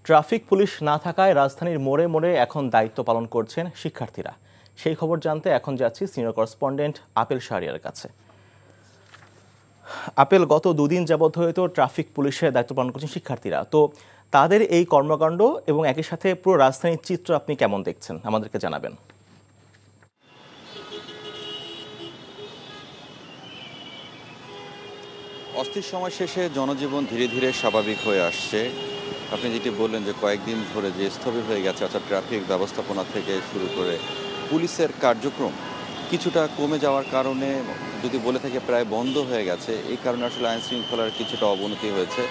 Traffic police না থাকায় রাজধানীর মোড়ে মোড়ে এখন দায়িত্ব পালন করছেন শিক্ষার্থীরা। সেই খবর জানতে এখন যাচ্ছি সিনিয়র করেসপন্ডেন্ট আপেল শাহরিয়ারের কাছে। আপেল, গত দুদিন যাবৎ হয়তো ট্রাফিক পুলিশের দায়িত্ব পালন করছেন শিক্ষার্থীরা, তো তাদের এই কর্মকাণ্ড এবং একই সাথে পুরো রাজধানীর চিত্র আপনি কেমন দেখছেন আমাদেরকে জানাবেন। অস্থির সময় শেষে জনজীবন ধীরে ধীরে স্বাভাবিক হয়ে আসছে। আপনি যেটি বললেন যে কয়েকদিন ধরে যে স্থবির হয়ে গেছে, অর্থাৎ ট্রাফিক ব্যবস্থাপনা থেকে শুরু করে পুলিশের কার্যক্রম কিছুটা কমে যাওয়ার কারণে, যদি বলে থাকে প্রায় বন্ধ হয়ে গেছে, এই কারণে আসলে আইন শৃঙ্খলার কিছুটা অবনতি হয়েছে।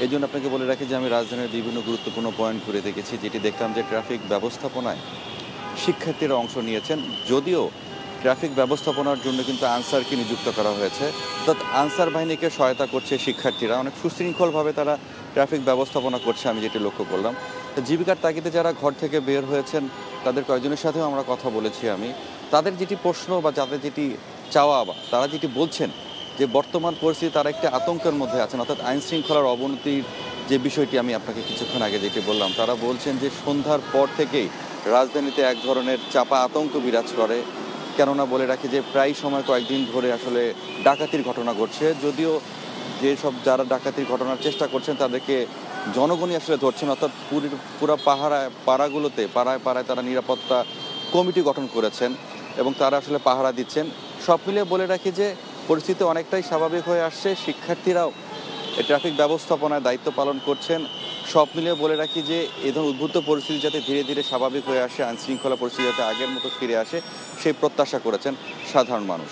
এই জন্য আপনাকে বলে রাখি যে আমি রাজধানীর বিভিন্ন গুরুত্বপূর্ণ পয়েন্ট ঘুরে দেখেছি, যেটি দেখলাম যে ট্রাফিক ব্যবস্থাপনায় শিক্ষার্থীরা অংশ নিয়েছেন। যদিও ট্রাফিক ব্যবস্থাপনার জন্য কিন্তু আনসারকে নিযুক্ত করা হয়েছে, অর্থাৎ আনসার বাহিনীকে সহায়তা করছে শিক্ষার্থীরা। অনেক সুশৃঙ্খলভাবে তারা ট্রাফিক ব্যবস্থাপনা করছে, আমি যেটি লক্ষ্য করলাম। জীবিকার তাগিদে যারা ঘর থেকে বের হয়েছেন তাদের কয়েকজনের সাথেও আমরা কথা বলেছি। আমি তাদের যেটি প্রশ্ন বা যাদের যেটি চাওয়া বা তারা যেটি বলছেন যে বর্তমান পরিস্থিতি তারা একটি আতঙ্কের মধ্যে আছেন, অর্থাৎ আইন শৃঙ্খলার অবনতির যে বিষয়টি আমি আপনাকে কিছুক্ষণ আগে যেটি বললাম। তারা বলছেন যে সন্ধ্যার পর থেকেই রাজধানীতে এক ধরনের চাপা আতঙ্ক বিরাজ করে। কেননা বলে রাখি যে প্রায় সময় কয়েকদিন ধরে আসলে ডাকাতির ঘটনা ঘটছে। যদিও যেসব যারা ডাকাতির ঘটনার চেষ্টা করছেন তাদেরকে জনগণই আসলে ধরছেন, অর্থাৎ পুরো পাড়াগুলোতে পাড়ায় পাড়ায় তারা নিরাপত্তা কমিটি গঠন করেছেন এবং তারা আসলে পাহারা দিচ্ছেন। সব মিলিয়ে বলে রাখি যে পরিস্থিতি অনেকটাই স্বাভাবিক হয়ে আসছে। শিক্ষার্থীরাও এই ট্রাফিক ব্যবস্থাপনায় দায়িত্ব পালন করছেন। সব মিলিয়ে বলে রাখি যে এই ধরনের উদ্ভূত পরিস্থিতি যাতে ধীরে ধীরে স্বাভাবিক হয়ে আসে, আইন শৃঙ্খলা পরিস্থিতি যাতে আগের মতো ফিরে আসে, সেই প্রত্যাশা করেছেন সাধারণ মানুষ।